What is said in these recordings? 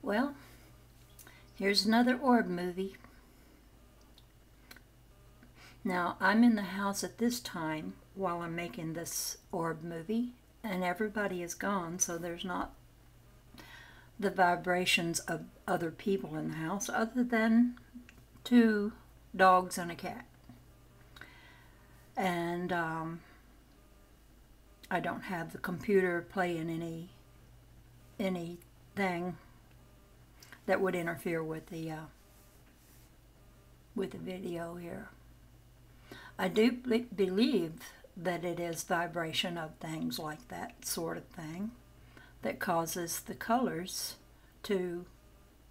Well, here's another orb movie. Now, I'm in the house at this time while I'm making this orb movie, and everybody is gone, so there's not the vibrations of other people in the house other than 2 dogs and a cat. And I don't have the computer playing anything that would interfere with the video here. I do believe that it is vibration of things like that sort of thing that causes the colors to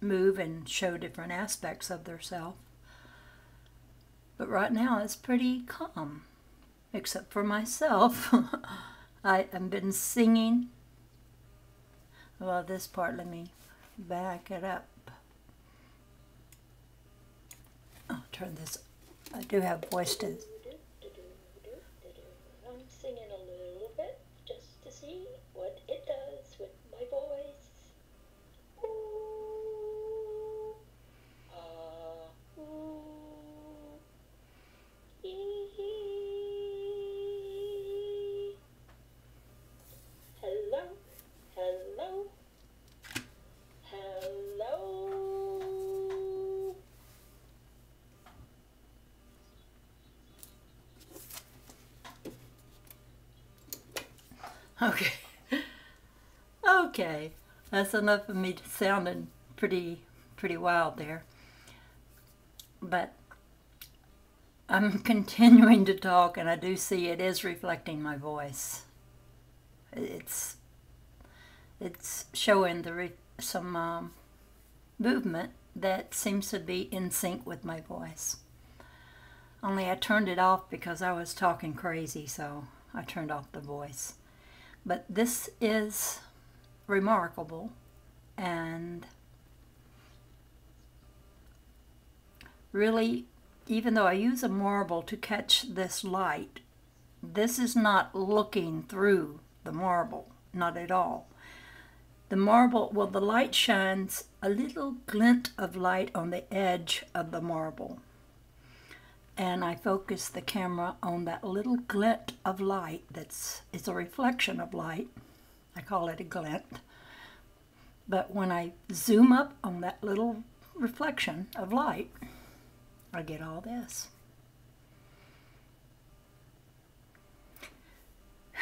move and show different aspects of theirself. But right now it's pretty calm, except for myself. I've been singing. Well, this part, let me back it up. I'll turn this. I do have voice to. I'm singing a little bit just to see what it does with my voice. Ooh, ah, ooh, ee. Hello, hello, hello. Okay. Okay. That's enough of me sounding pretty wild there. But I'm continuing to talk, and I do see it is reflecting my voice. It's showing some movement that seems to be in sync with my voice. Only I turned it off because I was talking crazy, so I turned off the voice. But this is remarkable, and really, even though I use a marble to catch this light, this is not looking through the marble, not at all. The marble, well, the light shines a little glint of light on the edge of the marble. And I focus the camera on that little glint of light it's a reflection of light. I call it a glint. But when I zoom up on that little reflection of light, I get all this.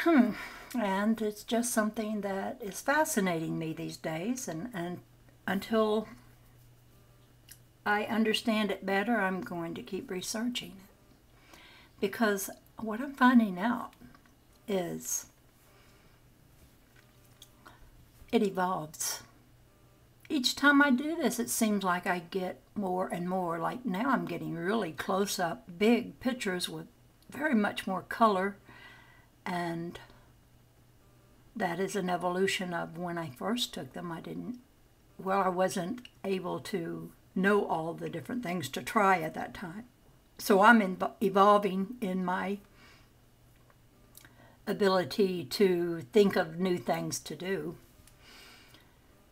And it's just something that is fascinating me these days, and until I understand it better, I'm going to keep researching it. Because what I'm finding out is it evolves. Each time I do this, it seems like I get more and more. Like now I'm getting really close-up, big pictures with very much more color, and that is an evolution of when I first took them. I wasn't able to know all the different things to try at that time. So I'm evolving in my ability to think of new things to do.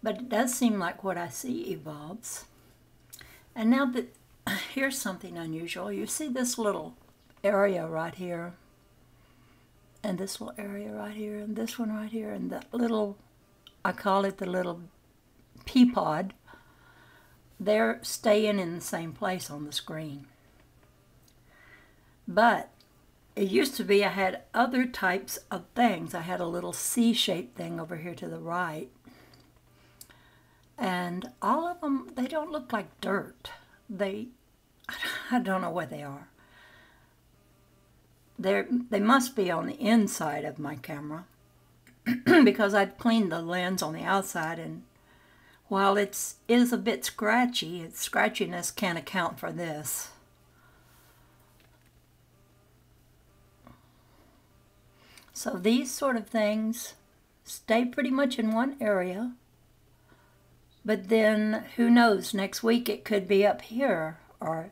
But it does seem like what I see evolves. And now that, here's something unusual. You see this little area right here, and this little area right here, and this one right here, and that little, I call it the little pea pod. They're staying in the same place on the screen. But it used to be I had other types of things. I had a little C-shaped thing over here to the right. And all of them, they don't look like dirt. I don't know what they are. They must be on the inside of my camera because I've cleaned the lens on the outside, and while it is a bit scratchy, its scratchiness can't account for this. So these sort of things stay pretty much in one area, but then who knows, next week it could be up here, or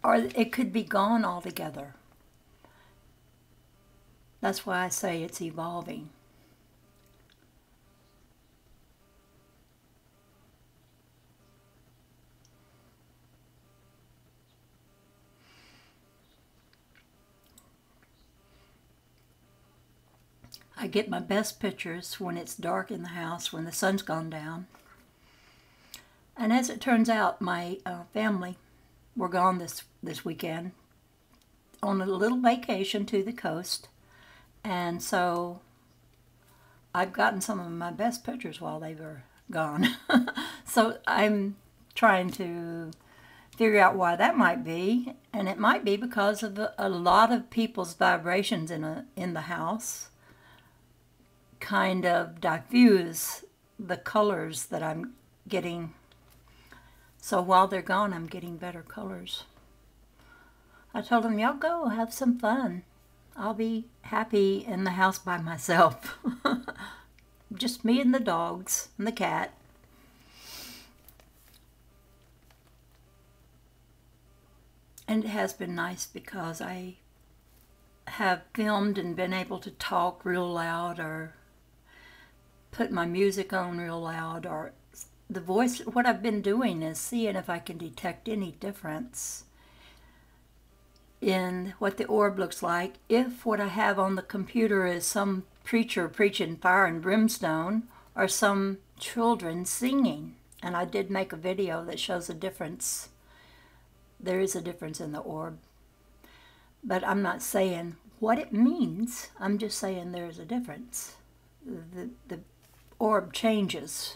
it could be gone altogether. That's why I say it's evolving. I get my best pictures when it's dark in the house, when the sun's gone down. And as it turns out, my family were gone this weekend on a little vacation to the coast. And so I've gotten some of my best pictures while they were gone. So I'm trying to figure out why that might be. And it might be because of a lot of people's vibrations in the house kind of diffuse the colors that I'm getting. So while they're gone, I'm getting better colors. I told them, y'all go have some fun. I'll be happy in the house by myself. Just me and the dogs and the cat. And it has been nice because I have filmed and been able to talk real loud or put my music on real loud, or the voice. What I've been doing is seeing if I can detect any difference in what the orb looks like. If what I have on the computer is some preacher preaching fire and brimstone or some children singing. And I did make a video that shows a difference. There is a difference in the orb. But I'm not saying what it means. I'm just saying there is a difference. The orb changes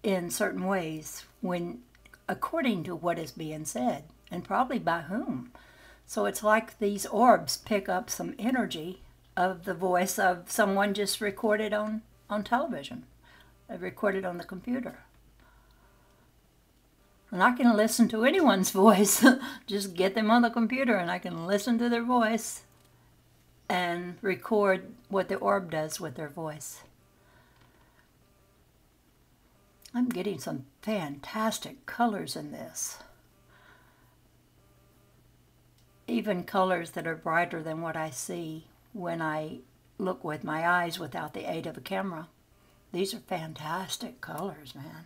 in certain ways when, according to what is being said, and probably by whom. So it's like these orbs pick up some energy of the voice of someone just recorded on television, recorded on the computer. And I can listen to anyone's voice. Just get them on the computer and I can listen to their voice and record what the orb does with their voice. I'm getting some fantastic colors in this. Even colors that are brighter than what I see when I look with my eyes without the aid of a camera. These are fantastic colors, man.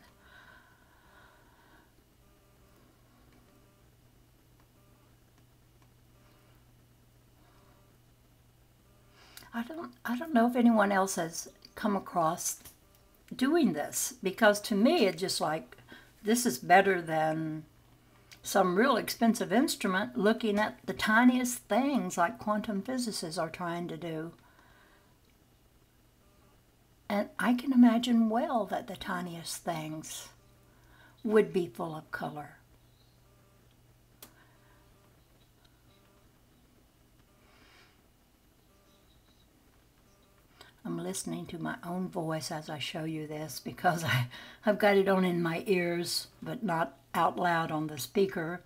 I don't know if anyone else has come across doing this, because to me it's just like, this is better than some real expensive instrument looking at the tiniest things like quantum physicists are trying to do. And I can imagine well that the tiniest things would be full of color. I'm listening to my own voice as I show you this because I've got it on in my ears, but not out loud on the speaker.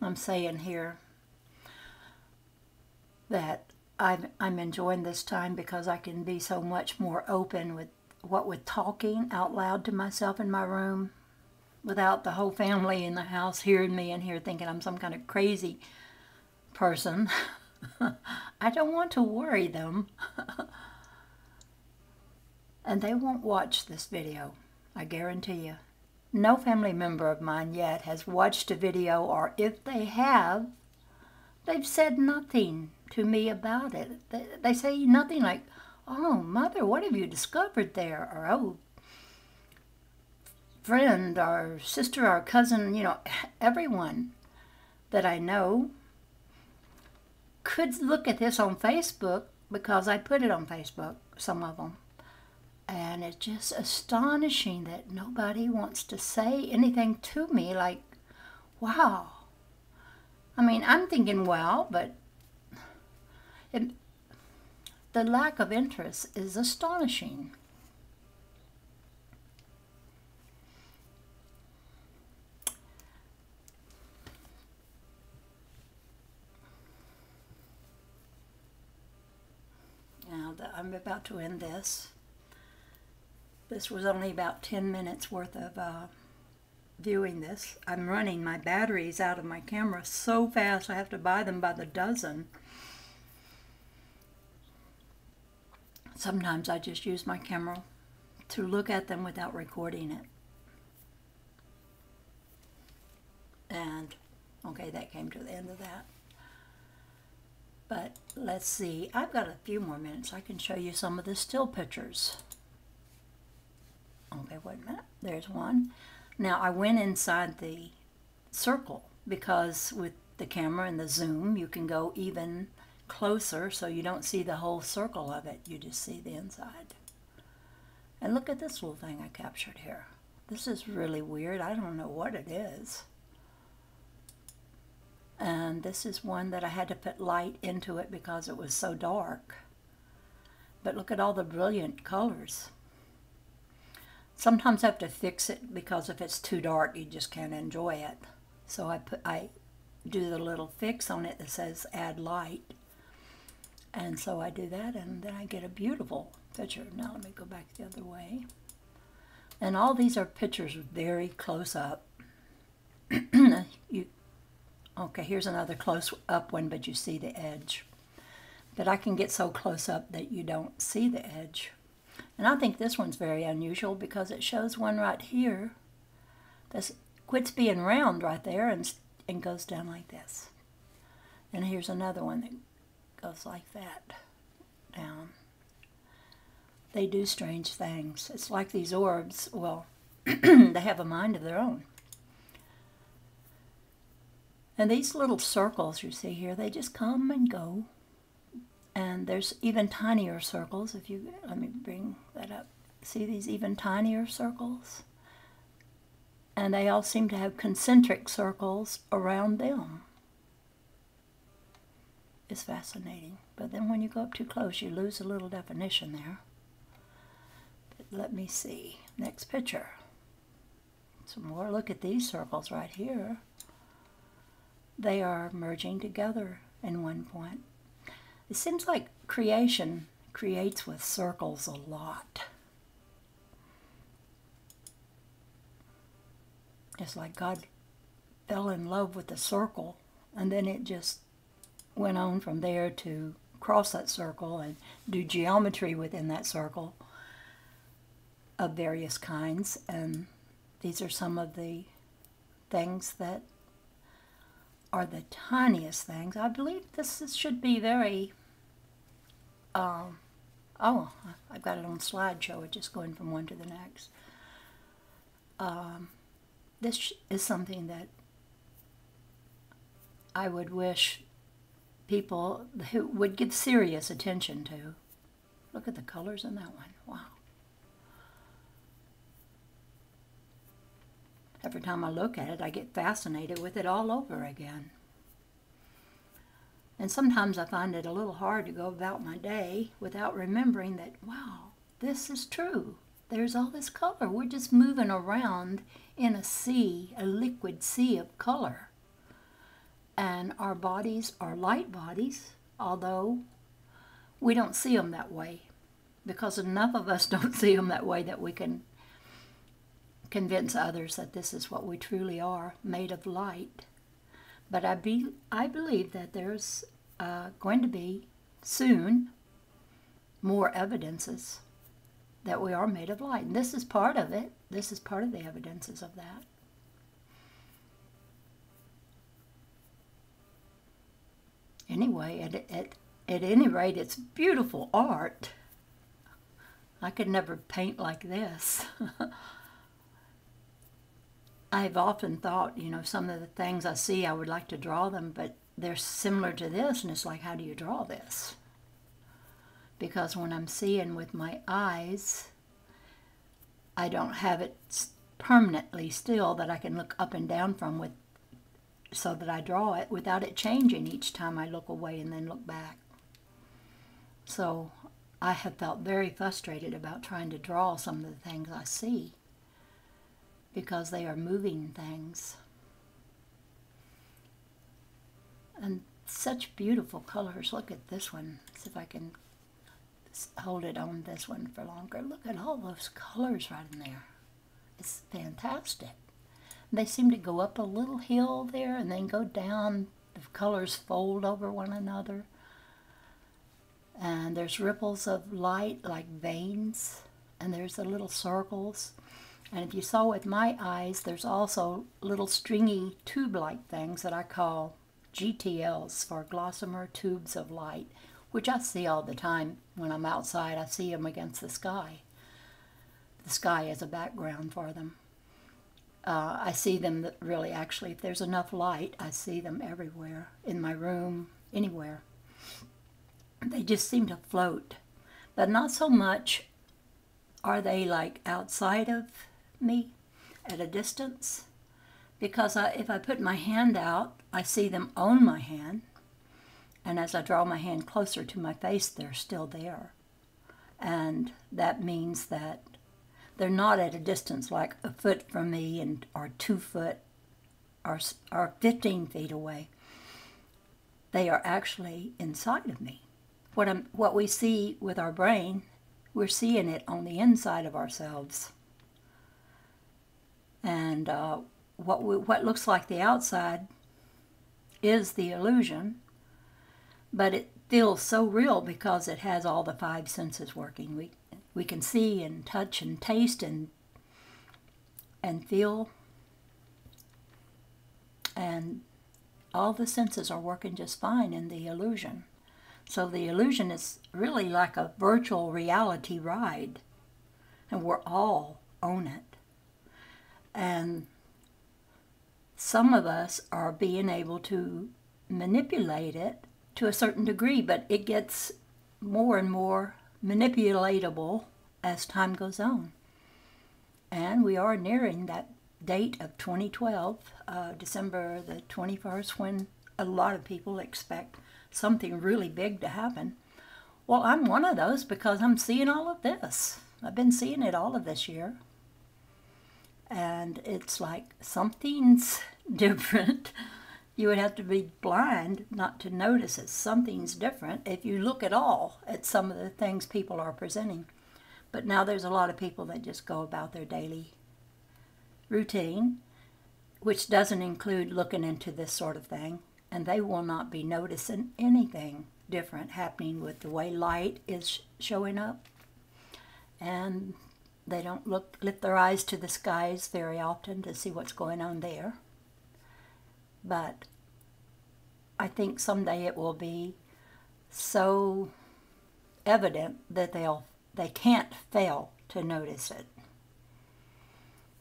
I'm saying here that I'm enjoying this time because I can be so much more open with talking out loud to myself in my room, without the whole family in the house hearing me in here thinking I'm some kind of crazy person. I don't want to worry them. And they won't watch this video, I guarantee you. No family member of mine yet has watched a video, or if they have, they've said nothing to me about it. They say nothing like, "Oh, Mother, what have you discovered there?" Or, "Oh, friend or sister or cousin," you know, everyone that I know could look at this on Facebook because I put it on Facebook, some of them. And it's just astonishing that nobody wants to say anything to me like, wow. I mean, I'm thinking, well, but the lack of interest is astonishing. Now, I'm about to end this. This was only about 10 minutes worth of viewing this. I'm running my batteries out of my camera so fast I have to buy them by the dozen. Sometimes I just use my camera to look at them without recording it. And, okay, that came to the end of that. But let's see, I've got a few more minutes. I can show you some of the still pictures. Okay, wait a minute. There's one. Now, I went inside the circle because with the camera and the zoom, you can go even closer so you don't see the whole circle of it. You just see the inside. And look at this little thing I captured here. This is really weird. I don't know what it is. And this is one that I had to put light into it because it was so dark. But look at all the brilliant colors. Sometimes I have to fix it because if it's too dark, you just can't enjoy it. So I do the little fix on it that says add light. And so I do that, and then I get a beautiful picture. Now let me go back the other way. And all these are pictures very close up. Okay, here's another close up one, but you see the edge. But I can get so close up that you don't see the edge. And I think this one's very unusual because it shows one right here that quits being round right there and goes down like this. And here's another one that goes like that, down. They do strange things. It's like these orbs, well, they have a mind of their own. And these little circles you see here, they just come and go. And there's even tinier circles. If you, let me bring that up. See these even tinier circles? And they all seem to have concentric circles around them. It's fascinating. But then when you go up too close, you lose a little definition there. But let me see. Next picture. Some more. Look at these circles right here. They are merging together in one point. It seems like creation creates with circles a lot. It's like God fell in love with the circle, and then it just went on from there to cross that circle and do geometry within that circle of various kinds. And these are some of the things that are the tiniest things. I believe this should be very, oh, I've got it on slideshow, it's just going from one to the next. This is something that I would wish people who would give serious attention to. Look at the colors in that one. Wow. Every time I look at it, I get fascinated with it all over again. And sometimes I find it a little hard to go about my day without remembering that, wow, this is true. There's all this color. We're just moving around in a sea, a liquid sea of color. And our bodies are light bodies, although we don't see them that way, because enough of us don't see them that way that we can convince others that this is what we truly are, made of light. But I believe that there's going to be soon more evidences that we are made of light. And this is part of it. This is part of the evidences of that. Anyway, at any rate, it's beautiful art. I could never paint like this. I've often thought, you know, some of the things I see, I would like to draw them, but they're similar to this, and it's like, how do you draw this? Because when I'm seeing with my eyes, I don't have it permanently still that I can look up and down from with, so that I draw it without it changing each time I look away and then look back. So I have felt very frustrated about trying to draw some of the things I see, because they are moving things. And such beautiful colors. Look at this one. See if I can hold it on this one for longer. Look at all those colors right in there. It's fantastic. They seem to go up a little hill there and then go down. The colors fold over one another. And there's ripples of light like veins. And there's the little circles. And if you saw with my eyes, there's also little stringy tube-like things that I call GTLs, for gossamer tubes of light, which I see all the time when I'm outside. I see them against the sky. The sky is a background for them. I see them really, actually, if there's enough light, I see them everywhere, in my room, anywhere. They just seem to float, but not so much are they like outside of me at a distance, because if I put my hand out, I see them on my hand, and as I draw my hand closer to my face, they're still there. And that means that they're not at a distance like a foot from me and or 2 foot or 15 feet away. They are actually inside of me. What we see with our brain, we're seeing it on the inside of ourselves. And what looks like the outside is the illusion, but it feels so real because it has all the 5 senses working. We can see and touch and taste and feel, and all the senses are working just fine in the illusion. So the illusion is really like a virtual reality ride, and we're all on it. And some of us are being able to manipulate it to a certain degree, but it gets more and more manipulatable as time goes on. And we are nearing that date of 2012, December the 21st, when a lot of people expect something really big to happen. Well, I'm one of those because I'm seeing all of this. I've been seeing it all of this year. And it's like something's different. You would have to be blind not to notice that something's different if you look at all at some of the things people are presenting. But now there's a lot of people that just go about their daily routine, which doesn't include looking into this sort of thing, and they will not be noticing anything different happening with the way light is showing up. And they don't lift their eyes to the skies very often to see what's going on there. But I think someday it will be so evident that they can't fail to notice it.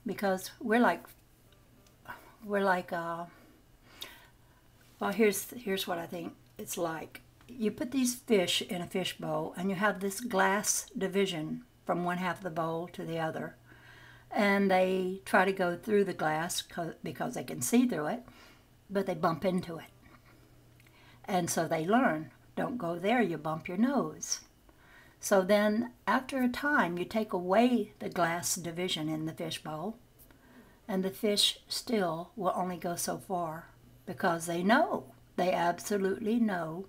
Because we're like well, here's what I think it's like. You put these fish in a fish bowl, and you have this glass division from one half of the bowl to the other, and they try to go through the glass because they can see through it, but they bump into it. And so they learn, don't go there, you bump your nose. So then after a time, you take away the glass division in the fish bowl, and the fish still will only go so far, because they absolutely know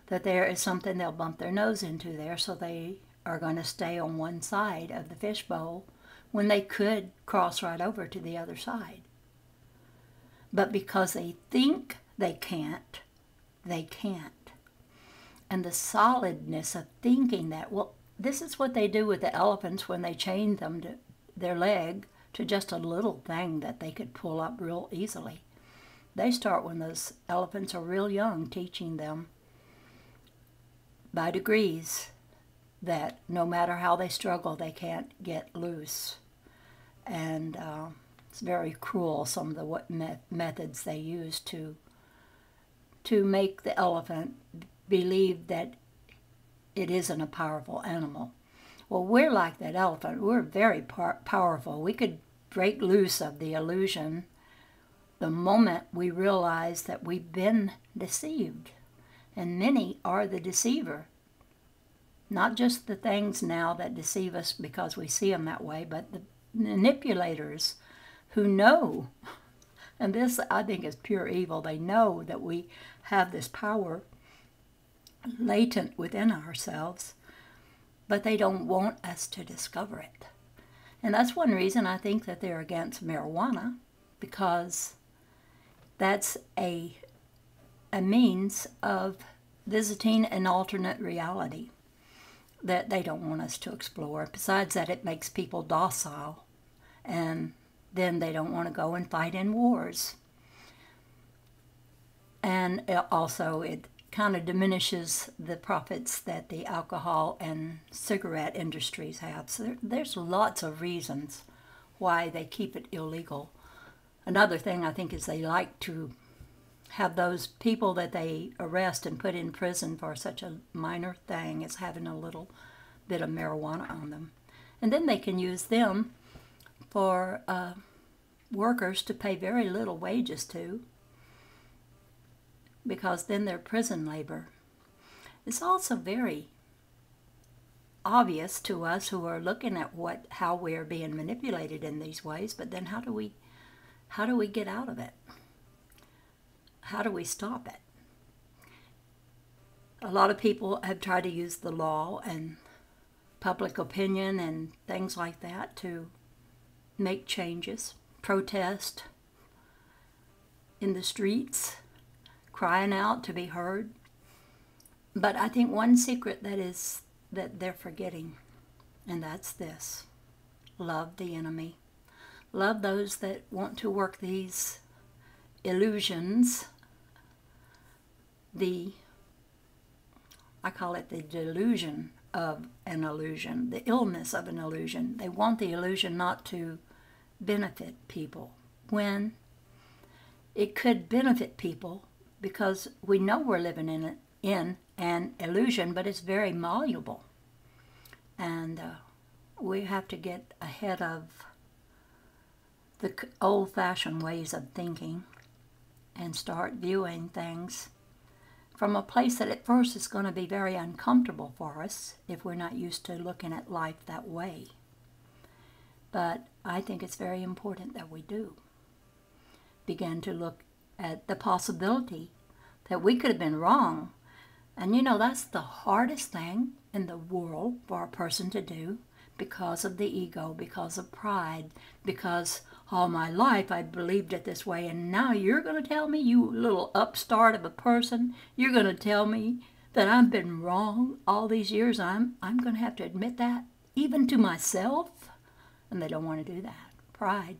that there is something they'll bump their nose into there, so they are going to stay on one side of the fish bowl when they could cross right over to the other side. But because they think they can't, they can't. And the solidness of thinking that, well, this is what they do with the elephants when they chain them to their leg to just a little thing that they could pull up real easily. They start when those elephants are real young, teaching them by degrees that no matter how they struggle, they can't get loose. And it's very cruel, some of the methods they use to make the elephant believe that it isn't a powerful animal. Well, we're like that elephant. We're very powerful. We could break loose of the illusion the moment we realize that we've been deceived. And many are the deceiver. Not just the things now that deceive us because we see them that way, but the manipulators who know, and this I think is pure evil, they know that we have this power latent within ourselves, but they don't want us to discover it. And that's one reason I think that they're against marijuana, because that's a means of visiting an alternate reality that they don't want us to explore. Besides that, it makes people docile and then they don't want to go and fight in wars. And also it kind of diminishes the profits that the alcohol and cigarette industries have. So there's lots of reasons why they keep it illegal. Another thing I think is they like to have those people that they arrest and put in prison for such a minor thing as having a little bit of marijuana on them. And then they can use them for workers to pay very little wages to, because then they're prison labor. It's also very obvious to us who are looking at how we're being manipulated in these ways, but then how do we get out of it? How do we stop it? A lot of people have tried to use the law and public opinion and things like that to make changes, protest in the streets, crying out to be heard. But I think one secret that they're forgetting, and that's this: love the enemy. Love those that want to work these illusions, I call it the delusion of an illusion, the illness of an illusion. They want the illusion not to benefit people, when it could benefit people, because we know we're living in an illusion, but it's very malleable. And we have to get ahead of the old-fashioned ways of thinking and start viewing things from a place that at first is going to be very uncomfortable for us if we're not used to looking at life that way. But I think it's very important that we do begin to look at the possibility that we could have been wrong. And you know, that's the hardest thing in the world for a person to do, because of the ego, because of pride, because all my life I believed it this way, and now you're going to tell me, you little upstart of a person, you're going to tell me that I've been wrong all these years. I'm going to have to admit that, even to myself? And they don't want to do that. Pride.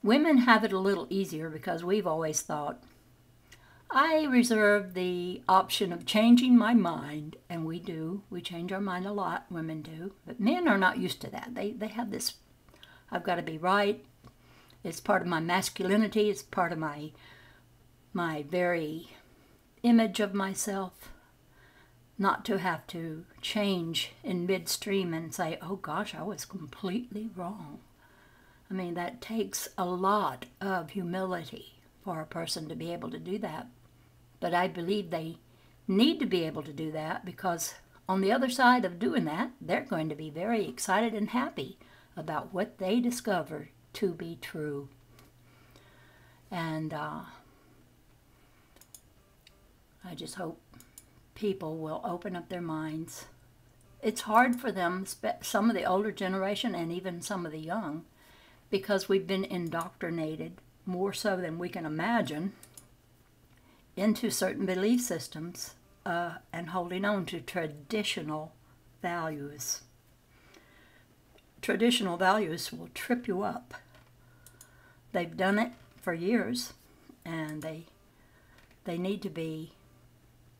Women have it a little easier because we've always thought, I reserve the option of changing my mind, and we do. We change our mind a lot, women do. But men are not used to that. They have this, I've got to be right. It's part of my masculinity. It's part of my very image of myself, not to have to change in midstream and say, oh gosh, I was completely wrong. I mean, that takes a lot of humility for a person to be able to do that. But I believe they need to be able to do that, because on the other side of doing that, they're going to be very excited and happy about what they discover to be true. And I just hope people will open up their minds. It's hard for them, some of the older generation and even some of the young, because we've been indoctrinated more so than we can imagine into certain belief systems and holding on to traditional values. Traditional values will trip you up. They've done it for years, and they need to be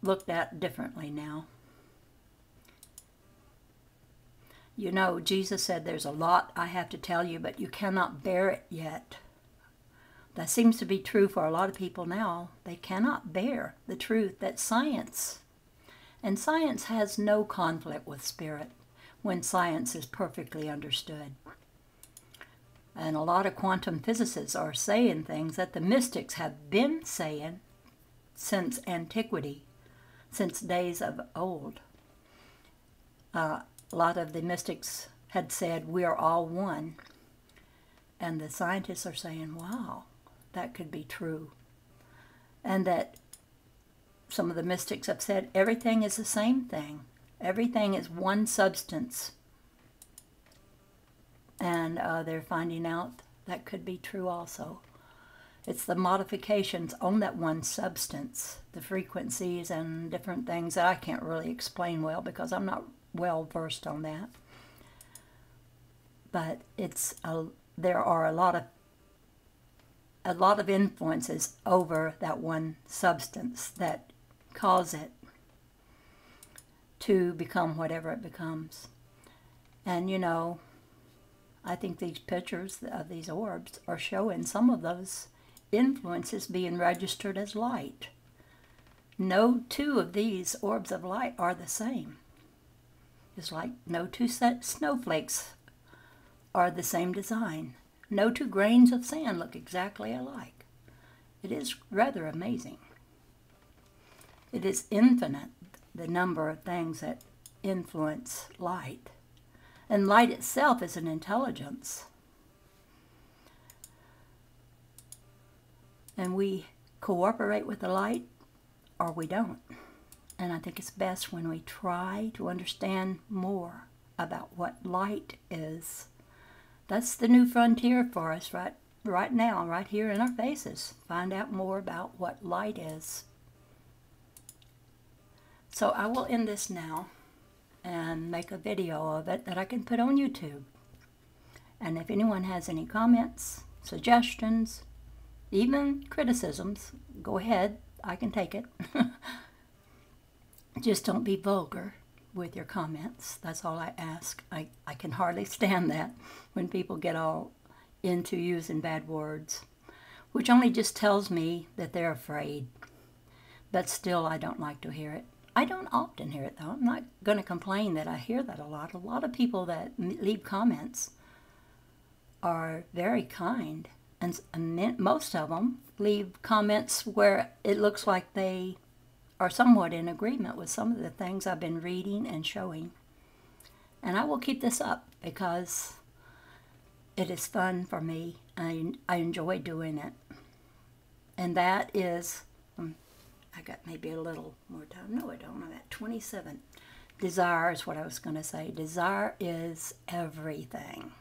looked at differently now. You know, Jesus said, there's a lot I have to tell you, but you cannot bear it yet. That seems to be true for a lot of people now. They cannot bear the truth that science, and science has no conflict with spirit when science is perfectly understood. And a lot of quantum physicists are saying things that the mystics have been saying since antiquity, since days of old. A lot of the mystics had said, we are all one. And the scientists are saying, wow, that could be true. And that some of the mystics have said, everything is the same thing. Everything is one substance. And they're finding out that could be true also. It's the modifications on that one substance, the frequencies and different things that I can't really explain well because I'm not well versed on that. but there are a lot of influences over that one substance that cause it to become whatever it becomes. And you know, I think these pictures of these orbs are showing some of those influences being registered as light. No two of these orbs of light are the same. It's like no two snowflakes are the same design. No two grains of sand look exactly alike. It is rather amazing. It is infinite, the number of things that influence light. And light itself is an intelligence. And we cooperate with the light or we don't. And I think it's best when we try to understand more about what light is. That's the new frontier for us right now, right here in our faces. Find out more about what light is. So I will end this now and make a video of it that I can put on YouTube. And if anyone has any comments, suggestions, even criticisms, go ahead, I can take it. Just don't be vulgar with your comments. That's all I ask. I can hardly stand that when people get all into using bad words, which only just tells me that they're afraid. But still, I don't like to hear it. I don't often hear it, though. I'm not going to complain that I hear that a lot. A lot of people that leave comments are very kind, and most of them leave comments where it looks like they are somewhat in agreement with some of the things I've been reading and showing. And I will keep this up because it is fun for me. I enjoy doing it. And that is, I got maybe a little more time. No, I don't. I'm at 27. Desire is what I was going to say. Desire is everything.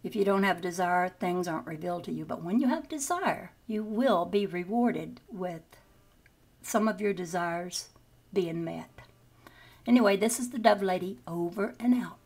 If you don't have desire, things aren't revealed to you. But when you have desire, you will be rewarded with some of your desires being met. Anyway, this is the Dove Lady, over and out.